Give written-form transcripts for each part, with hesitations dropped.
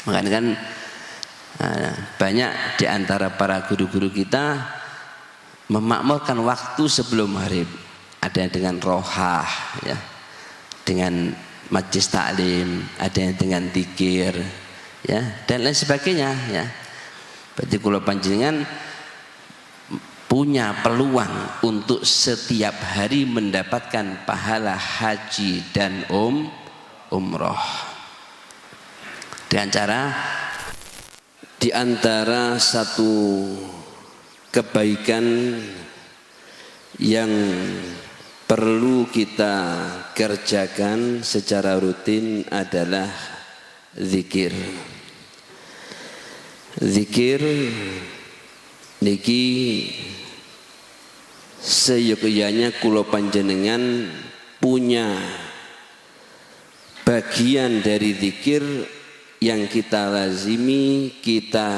Makanya kan banyak di antara para guru-guru kita memakmurkan waktu sebelum maghrib. Ada yang dengan rohah, ya, dengan majlis taklim, ada yang dengan zikir, ya, dan lain sebagainya, ya. Berarti kula panjenengan punya peluang untuk setiap hari mendapatkan pahala haji dan umroh dengan cara di antara satu kebaikan yang perlu kita kerjakan secara rutin adalah zikir. Zikir niki seyogyanya kula panjenengan punya bagian dari zikir yang kita lazimi, kita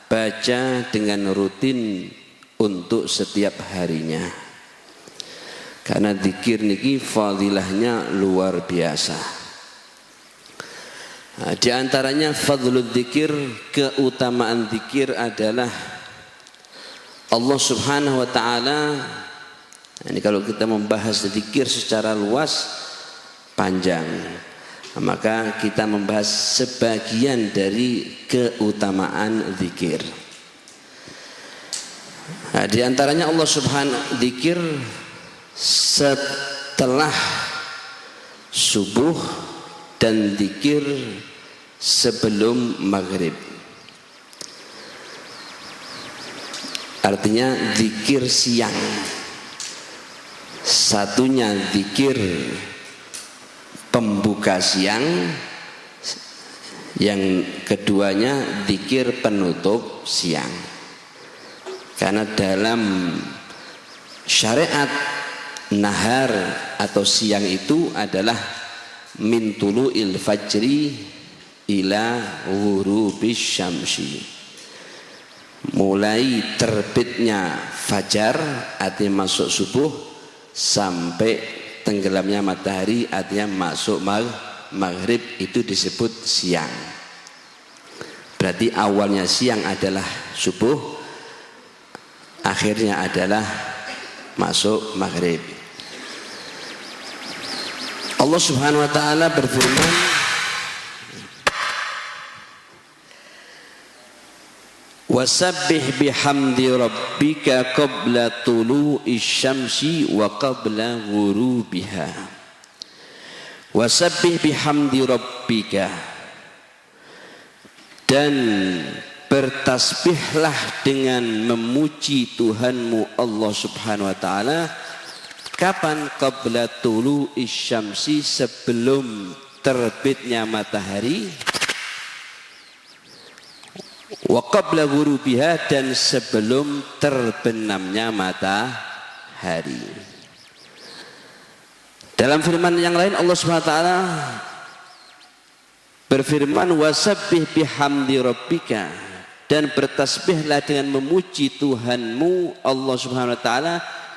baca dengan rutin untuk setiap harinya. Karena zikir niki fadilahnya luar biasa. Nah, di antaranya fadlul zikir, keutamaan zikir adalah Allah Subhanahu wa taala. Ini kalau kita membahas zikir secara luas panjang. Maka kita membahas sebagian dari keutamaan zikir. Nah, di antaranya Allah Subhanahu zikir setelah subuh dan zikir sebelum maghrib. Artinya zikir siang. Satunya zikir pembuka siang, yang keduanya zikir penutup siang. Karena dalam syariat nahar atau siang itu adalah min tulu'il fajri ila ghurubis syamsi, mulai terbitnya fajar artinya masuk subuh sampai tenggelamnya matahari artinya masuk maghrib, itu disebut siang. Berarti awalnya siang adalah subuh, akhirnya adalah masuk maghrib. Allah Subhanahu wa taala berfirman, wasabbih bihamdi rabbika qabla tulu'i syamsi wa qabla ghurubiha. Wasabbih bihamdi rabbika, dan bertasbihlah dengan memuji Tuhanmu Allah Subhanahu wa taala. Kapan? Qabla tulu'i syamsi, sebelum terbitnya matahari, wa qabla ghurubiha, dan sebelum terbenamnya matahari. Dalam firman yang lain Allah Subhanahu wa taala berfirman, wasabbih bihamdi rabbika, dan bertasbihlah dengan memuji Tuhanmu Allah Subhanahu wa taala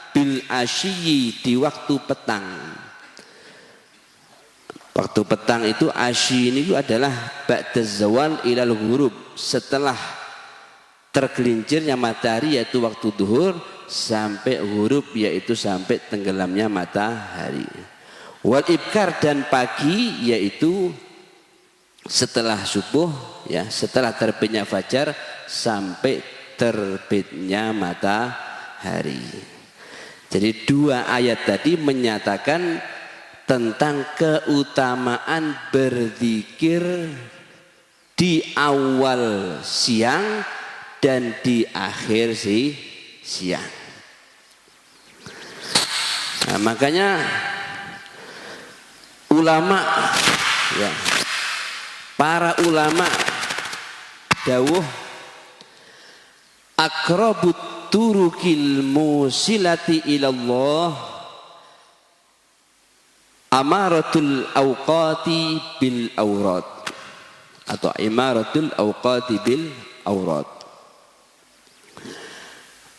bil asyi, di waktu petang. Waktu petang itu asyi ini adalah ba'daz zawal ilal ghurub, setelah tergelincirnya matahari yaitu waktu duhur sampai ghurub yaitu sampai tenggelamnya matahari. Wal ibkar, dan pagi yaitu setelah subuh, ya, setelah terbitnya fajar sampai terbitnya matahari. Jadi dua ayat tadi menyatakan tentang keutamaan berzikir di awal siang dan di akhir siang. Nah, makanya ulama, ya, para ulama dawuh aqrabut turukil musilati ilallah amaratul awqati bil awrat, atau imaratul awqati bil awrat.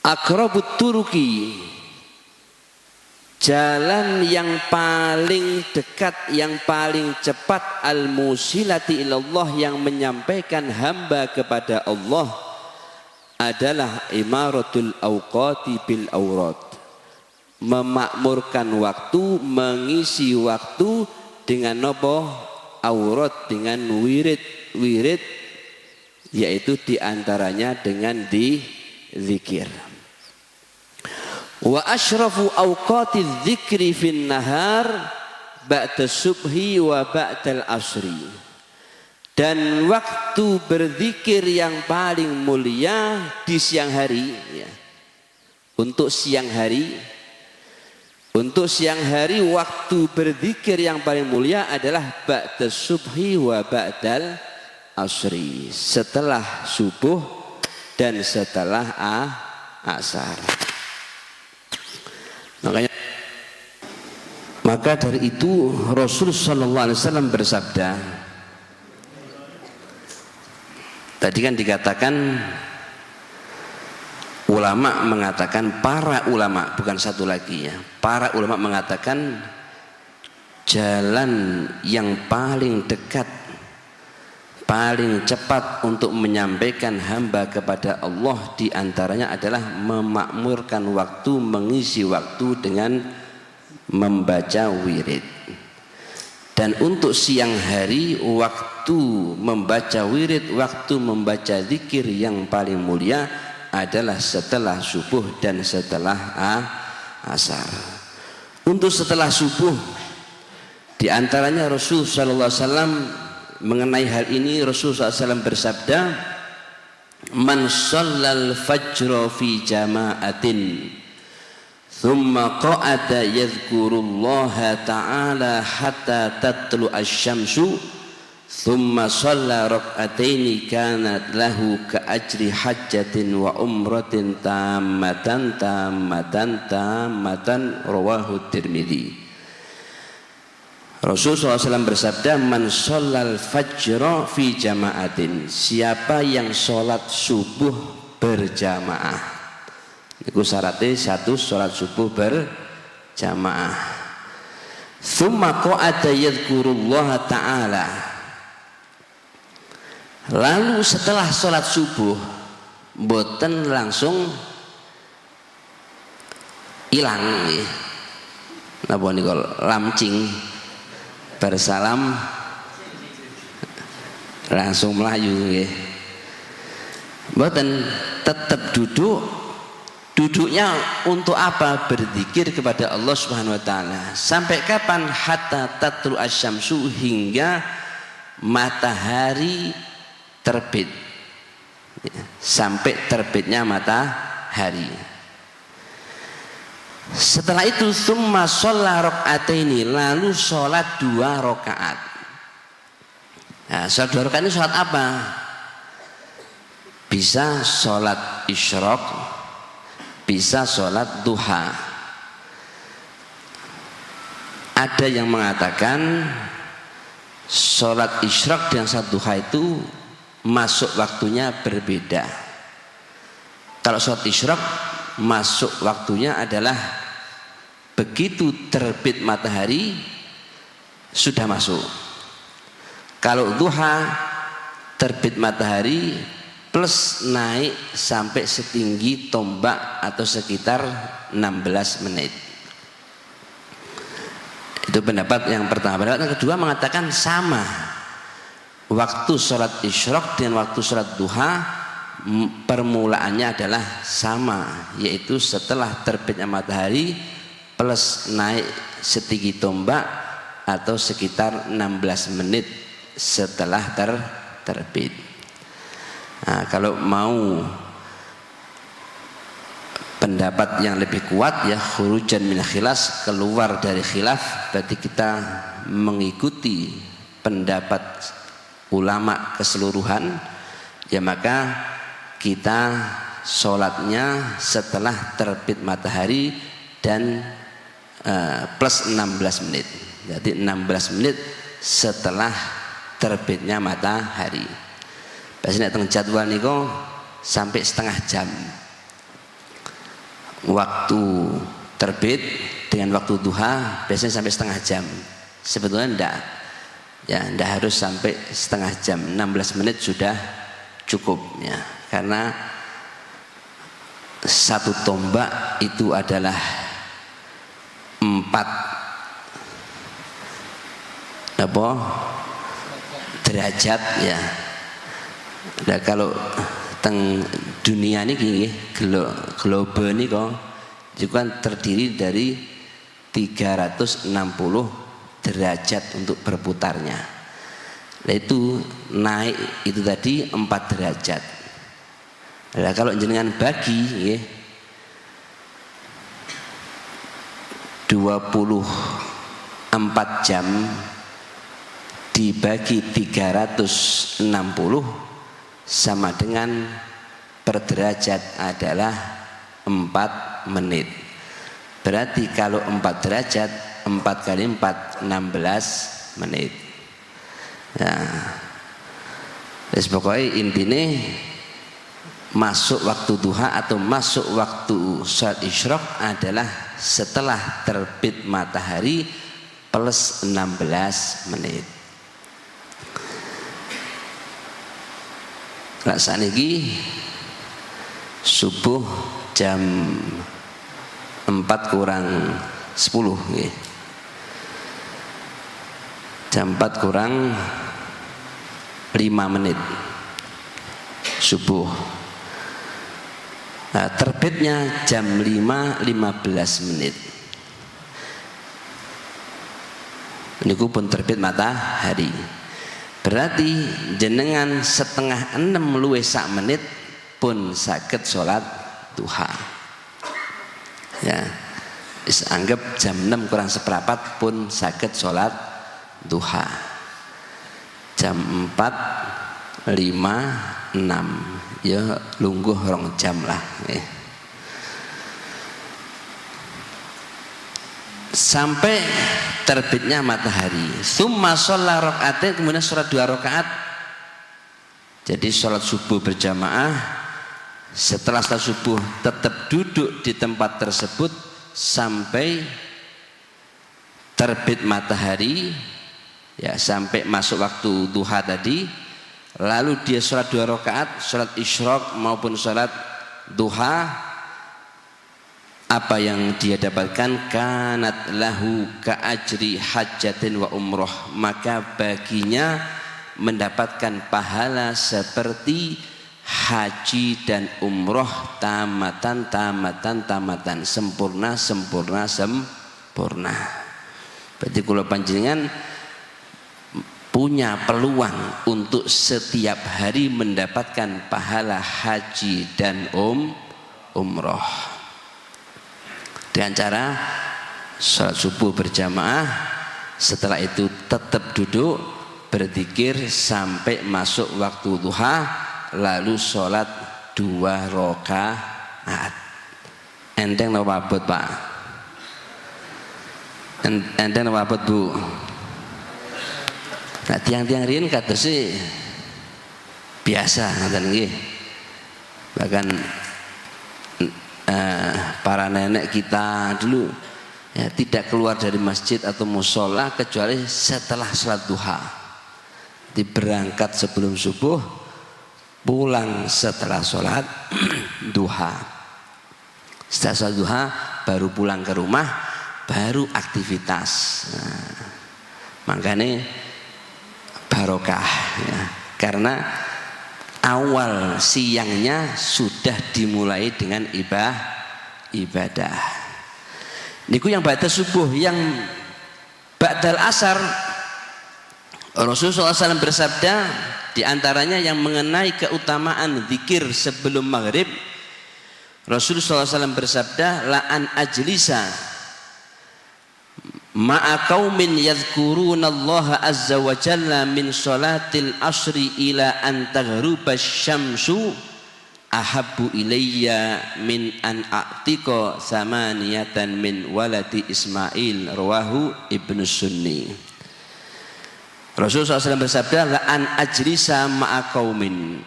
Aqrabut turuki, jalan yang paling dekat, yang paling cepat, al-musilati ilallah, yang menyampaikan hamba kepada Allah adalah imaratul awqati bil awrat, memakmurkan waktu, mengisi waktu dengan nopo aurat, dengan wirid, yaitu diantaranya dengan zikir. Wa asyrafu awqati dzikri fin nahar ba'da subhi wa ba'dal asri. Dan waktu berzikir yang paling mulia di siang hari, ya. Untuk siang hari waktu berzikir yang paling mulia adalah ba'da subhi wa ba'dal asri, setelah subuh dan setelah asar. Maka dari itu Rasul sallallahu alaihi wasallam bersabda, tadi kan dikatakan ulama mengatakan, para ulama, bukan satu lagi ya, para ulama mengatakan jalan yang paling dekat, paling cepat untuk menyampaikan hamba kepada Allah diantaranya adalah memakmurkan waktu, mengisi waktu dengan membaca wirid. Dan untuk siang hari, waktu membaca wirid, waktu membaca zikir yang paling mulia adalah setelah subuh dan setelah asar. Untuk setelah subuh, diantaranya Rasul sallallahu alaihi wasallam mengenai hal ini, Rasul SAW bersabda, man shallal fajra fi jama'atin thumma qa'ada yadhkurullaha ta'ala hatta tatlu asy-syamsu thumma shalla rak'ataini kanat lahu ka ajri hajjatin wa umratin tammatan rawahu Tirmidzi. Rasulullah SAW bersabda, man sholal fajra fi jama'atin, siapa yang sholat subuh berjamaah. Itu syaratnya satu, sholat subuh berjamaah. Tsumma qa'ada yadhkurullaha ta'ala, lalu setelah sholat subuh mboten langsung hilang ya. Napa niku lamcing bersalam langsung melayu ya. Mboten, tetap duduknya untuk apa? Berzikir kepada Allah Subhanahu wa taala. Sampai kapan? Hatta tatlu asyamsu, hingga matahari terbit ya, sampai terbitnya matahari. Setelah itu summa sholla rak'ataini, lalu sholat 2 rakaat. Nah, sholat 2 rakaat ini sholat apa? Bisa sholat isyraq, bisa sholat duha. Ada yang mengatakan sholat isyraq dan sholat duha itu masuk waktunya berbeda. Kalau sholat isyraq masuk waktunya adalah begitu terbit matahari sudah masuk. Kalau duha, terbit matahari plus naik sampai setinggi tombak atau sekitar 16 menit. Itu pendapat yang pertama. Pendapat yang kedua mengatakan sama, waktu sholat isyraq dan waktu sholat duha permulaannya adalah sama, yaitu setelah terbitnya matahari plus naik setinggi tombak atau sekitar 16 menit setelah terbit. Nah, kalau mau pendapat yang lebih kuat ya, khurujan min khilaf, keluar dari khilaf, berarti kita mengikuti pendapat ulama keseluruhan, ya maka kita sholatnya setelah terbit matahari dan plus 16 menit. Jadi 16 menit setelah terbitnya matahari. Biasanya teng jadwal niku sampai setengah jam. Waktu terbit dengan waktu duha biasanya sampai setengah jam. Sebetulnya enggak. Ya, enggak harus sampai setengah jam. 16 menit sudah cukup ya. Karena satu tombak itu adalah 4 derajat ya. Nah, kalau teng dunia ini gini, globe ini kok itu kan terdiri dari 360 derajat untuk berputarnya. Nah, itu naik itu tadi 4 derajat. Nah, kalau jenengan bagi ya, 24 jam dibagi 360 sama dengan per derajat adalah 4 menit. Berarti kalau 4 derajat 4 kali 4 16 menit. Nah, pokoknya intinya masuk waktu duha atau masuk waktu salat isyraq adalah setelah terbit matahari plus 16 menit. Nah, saat ini subuh jam 4 kurang 10 ya. Jam 4 kurang 5 menit subuh. Nah, terbitnya jam 5.15 menit. Ini pun terbit matahari. Berarti jenengan setengah 6 luwih sak menit pun saged sholat duha. Ya, anggap jam 6 kurang seperempat pun saged sholat duha. Jam 4, 5, 6 ya lungguh 2 jam lah ya. Sampai terbitnya matahari. Tsumma shalla rakaatain, kemudian sholat 2 rakaat. Jadi sholat subuh berjamaah. Setelah sholat subuh tetap duduk di tempat tersebut sampai terbit matahari ya, sampai masuk waktu duha tadi. Lalu dia sholat 2 rakaat, sholat isyraq maupun sholat duha. Apa yang dia dapatkan, kanat lahu ka ajri hajjatin wa umroh, maka baginya mendapatkan pahala seperti haji dan umroh tamatan, sempurna. Berarti kalau panjenengan punya peluang untuk setiap hari mendapatkan pahala haji dan umroh dengan cara sholat subuh berjamaah, setelah itu tetap duduk berzikir sampai masuk waktu duha, lalu sholat 2 rakaat. Enteng napa abot Pak? Enteng napa abot Bu? Nah, tiang-tiang riyen kados sih biasa ngoten nggih. Bahkan para nenek kita dulu ya, tidak keluar dari masjid atau musola kecuali setelah sholat duha. Berangkat sebelum subuh, pulang setelah sholat duha. Setelah sholat duha baru pulang ke rumah, baru aktivitas. Nah, makanya barokah ya, karena awal siangnya sudah dimulai dengan ibadah. Niku yang batas subuh, yang ba'dal asar Rasulullah SAW bersabda, diantaranya yang mengenai keutamaan zikir sebelum maghrib. Rasulullah SAW bersabda, la an ajlisa ma'a qaumin yadhkurunallaha azza wa jalla min salatil asri ila an taghruba syamsu ahabbu ilayya min an a'tiqa samaniyatan min waladi Ismail, rawahu Ibnu Sunni. Rasulullah SAW bersabda, la an ajlisa ma'a qaumin,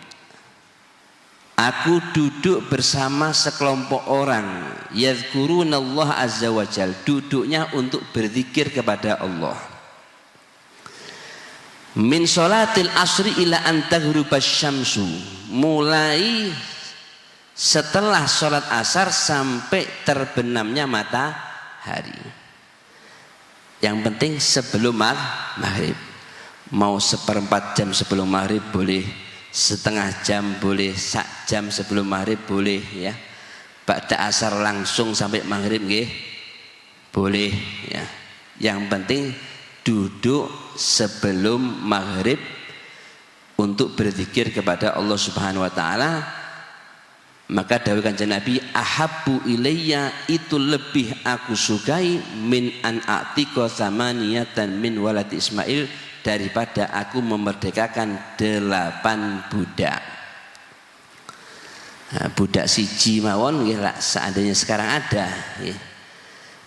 Aku duduk bersama sekelompok orang, yadhkurunallah azza wajal, duduknya untuk berzikir kepada Allah. Min sholatil asri ila an taghrubasy syamsu, mulai setelah sholat asar sampai terbenamnya matahari. Yang penting sebelum maghrib. Mau 1/4 jam sebelum maghrib boleh, setengah jam boleh, sak jam sebelum maghrib boleh ya. Ba'da asar langsung sampai maghrib nggih boleh ya. Yang penting duduk sebelum maghrib untuk berzikir kepada Allah Subhanahu wa taala. Maka dawuh Kanjeng Nabi, ahabbu ilayya, itu lebih aku sukai min an a'tiqa tsamaniyatan min waladi Ismail, daripada aku memerdekakan 8 budak. Nah, budak siji mawon nggih, seandainya sekarang ada nggih.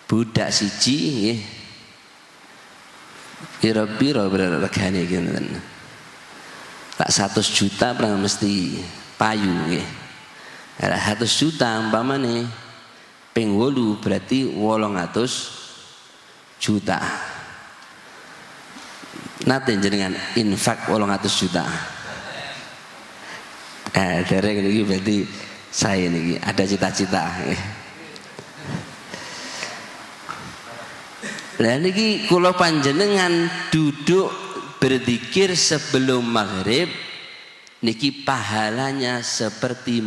Budak siji nggih kira-kira regane kinten. Lak 100 juta pernah mesti payu nggih. Lah 100 juta umpamane ping 8 berarti 800 juta. Nate jenengan infak 800 juta. Derek niki berarti saya niki ada cita-cita. Lah niki kula panjenengan duduk berzikir sebelum maghrib niki pahalanya seperti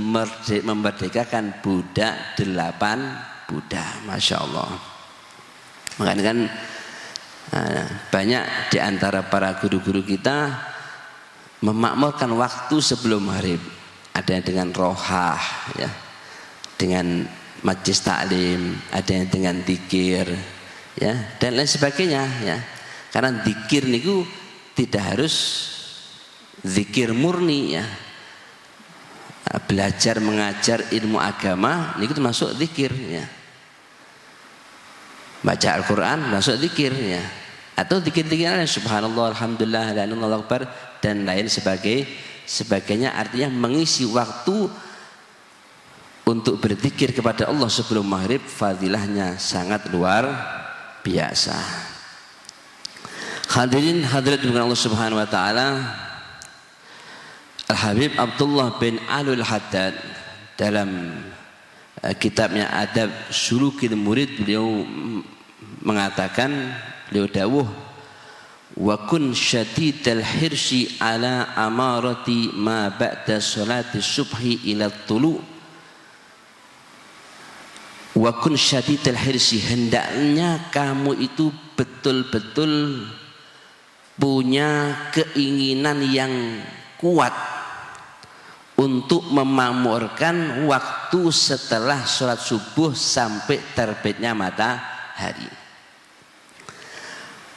memerdekakan budak 8 budak. Masya Allah. Makanya kan banyak di antara para guru-guru kita memakmurkan waktu sebelum maghrib. Ada yang dengan rohah ya, dengan majlis taklim, ada yang dengan zikir ya, dan lain sebagainya ya. Karena zikir niku tidak harus zikir murni ya. Belajar mengajar ilmu agama niku termasuk zikir ya. Baca Al-Quran masuk zikir ya. Atau zikir-zikir lain, subhanallah, alhamdulillah, la ilaha illallah akbar, dan lain sebagainya. Artinya mengisi waktu untuk berzikir kepada Allah sebelum maghrib, fadilahnya sangat luar biasa. Hadirin hadirat dengan Allah Subhanahu wa taala, Al-Habib Abdullah bin Alul Haddad dalam kitabnya Adab Sulukil Murid, beliau mengatakan, beliau dawuh, wa kun syadidal hirsi ala amarati ma ba'da salati subhi ila tulu, wa kun syadidal hirsi, hendaknya kamu itu betul-betul punya keinginan yang kuat untuk memakmurkan waktu setelah sholat subuh sampai terbitnya matahari.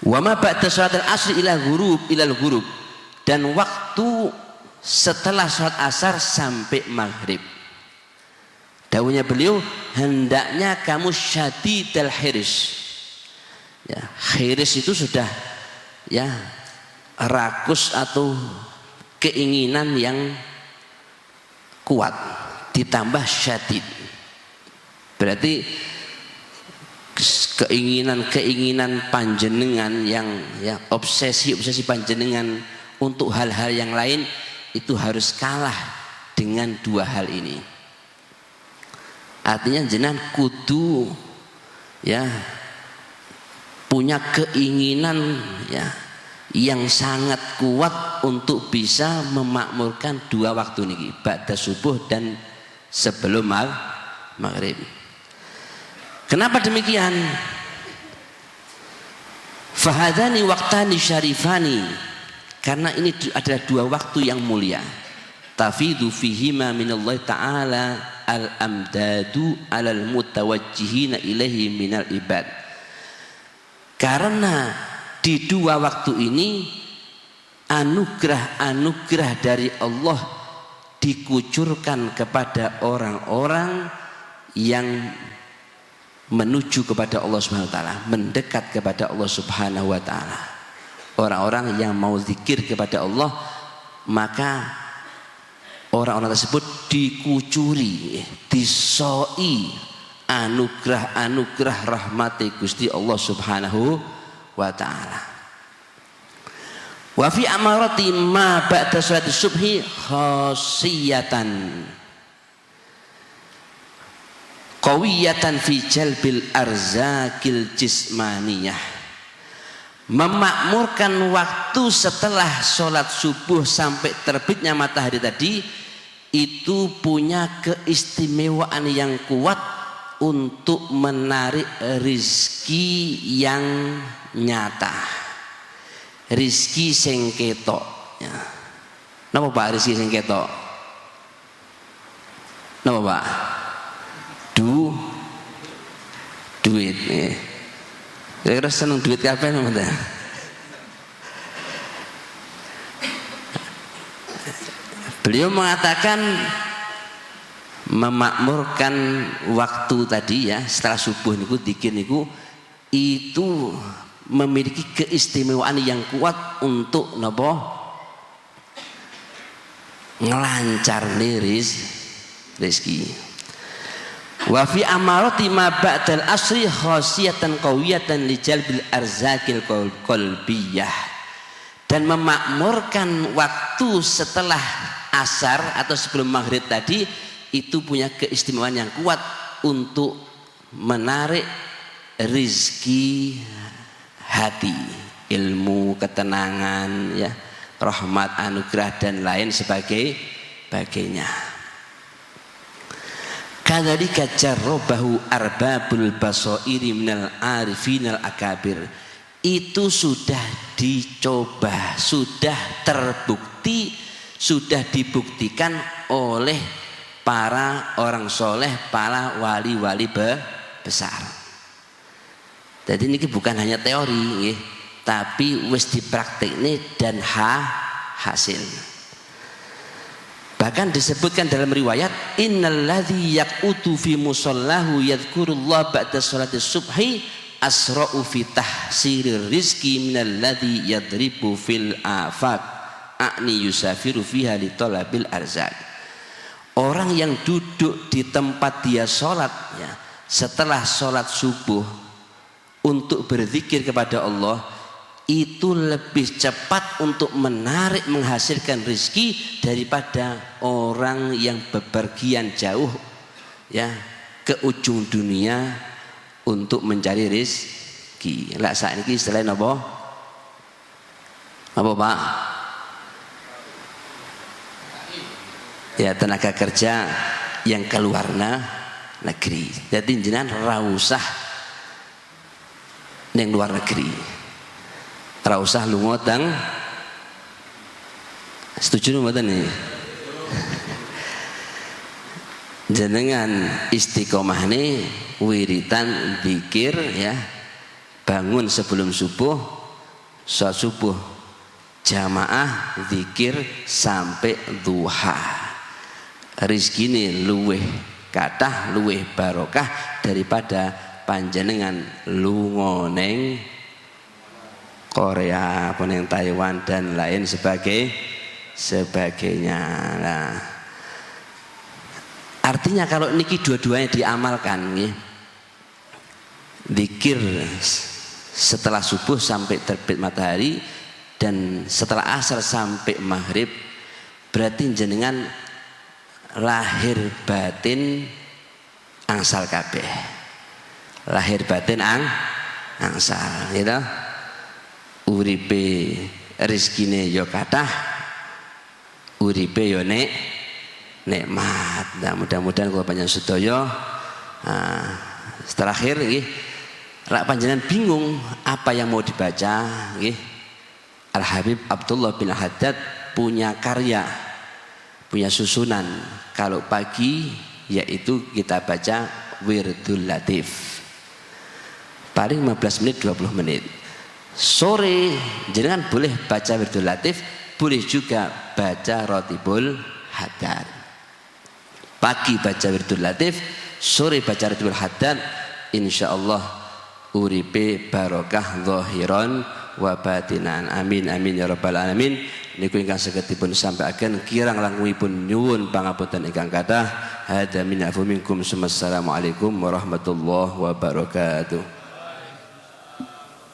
Wa ma ba'da sholatil asri ilal ghurub, dan waktu setelah sholat asar sampai maghrib. Dawuhnya beliau, hendaknya kamu syadidal hirs. Ya, hirs itu sudah ya rakus atau keinginan yang kuat ditambah syadid. Berarti keinginan panjenengan yang ya obsesi panjenengan untuk hal-hal yang lain itu harus kalah dengan 2 hal ini. Artinya jenengan kudu ya punya keinginan ya yang sangat kuat untuk bisa memakmurkan 2 waktu niki, ba'da subuh dan sebelum maghrib. Kenapa demikian? Fahadani waqtani syarifani, karena ini adalah 2 waktu yang mulia. Tafidu fihima minallahi ta'ala al-amdadu alal mutawajjihina ilaihi minal ibad. Karena di 2 waktu ini anugerah-anugerah dari Allah dikucurkan kepada orang-orang yang menuju kepada Allah Subhanahu wa taala, mendekat kepada Allah Subhanahu wa taala. Orang-orang yang mau zikir kepada Allah, maka orang-orang tersebut dikucuri, disoi anugerah-anugerah rahmati Gusti Allah Subhanahu wa taala. Wa fi amarati ma ba'da sholati subhi khasiyatan qawiyatan fi jalbil arzakil jismaniyah. Memakmurkan waktu setelah sholat subuh sampai terbitnya matahari tadi itu punya keistimewaan yang kuat untuk menarik rizki yang nyata, rizki sing ketok ya. Napa Pak rizki sing ketok? Napa Pak? Duit ya. Kira-kira seneng duit kabeh napa? Beliau mengatakan memakmurkan waktu tadi ya setelah subuh niku dzikir niku itu memiliki keistimewaan yang kuat untuk napa ngelancarne rezeki. Wa fi amarati ma ba'dal asri khasiyatan qawiyatan li jalbil arzakil qalbiyah. Dan memakmurkan waktu setelah asar atau sebelum maghrib tadi itu punya keistimewaan yang kuat untuk menarik rizki hati, ilmu, ketenangan ya, rahmat, anugerah dan lain sebagainya. Kadzalika jarrabahu arbabul basairi minal arifinal akabir. Itu sudah dicoba, sudah terbukti, sudah dibuktikan oleh para orang soleh, para wali-wali besar. Jadi ini bukan hanya teori ya, tapi wis dipraktikne dan hasil. Bahkan disebutkan dalam riwayat innalladzi yaqutu fi musallahu yadhkurullah ba'da sholati subhi asra'u fi tahsirir rizki minalladzi yadribu fil afaq a'ni yusafiru fiha li talabil arzak. Orang yang duduk di tempat dia sholat ya, setelah sholat subuh untuk berzikir kepada Allah itu lebih cepat untuk menarik menghasilkan rizki daripada orang yang bepergian jauh ya ke ujung dunia untuk mencari rizki. Lah saat ini selain apa? Apa Pak? Ya tenaga kerja yang keluar negeri. Jadi jenengan ra usah ning luar negeri. Ra usah lunga teng. Setuju mboten nih? Jenengan istiqomah nih wiritan zikir ya, bangun sebelum subuh, sholat subuh jamaah zikir sampai duha. Rizkine luweh kathah, luweh barokah daripada panjenengan lunga ning Korea, neng Taiwan dan lain sebagainya. Nah, artinya kalau niki dua-duanya diamalkan, ya, zikir setelah subuh sampai terbit matahari dan setelah asar sampai maghrib, berarti jenengan lahir batin angsal kabeh. Lahir batin angsal, gitu. Uripe rezekine yo kathah, uripe yo nikmat. Nah, mudah-mudahan kula panjenengan sedaya terakhir nggih, rak panjenengan bingung apa yang mau dibaca nggih. Al Habib Abdullah bin Haddad punya karya, punya susunan. Kalau pagi yaitu kita baca Wirdul Latif. Paling 15 menit 20 menit. Sore jenengan boleh baca Wirdul Latif, boleh juga baca Rotibul Haddad. Pagi baca Wirdul Latif, sore baca Rotibul Haddad, insyaallah uripe barokah zahiran wa batinan. Amin amin ya rabbal alamin. niku ingkang saged dipun sampaikan kirang langkungipun nyuwun pangapunten ingkang kathah. Hadza min afu minkum. Assalamualaikum warahmatullahi wabarakatuh.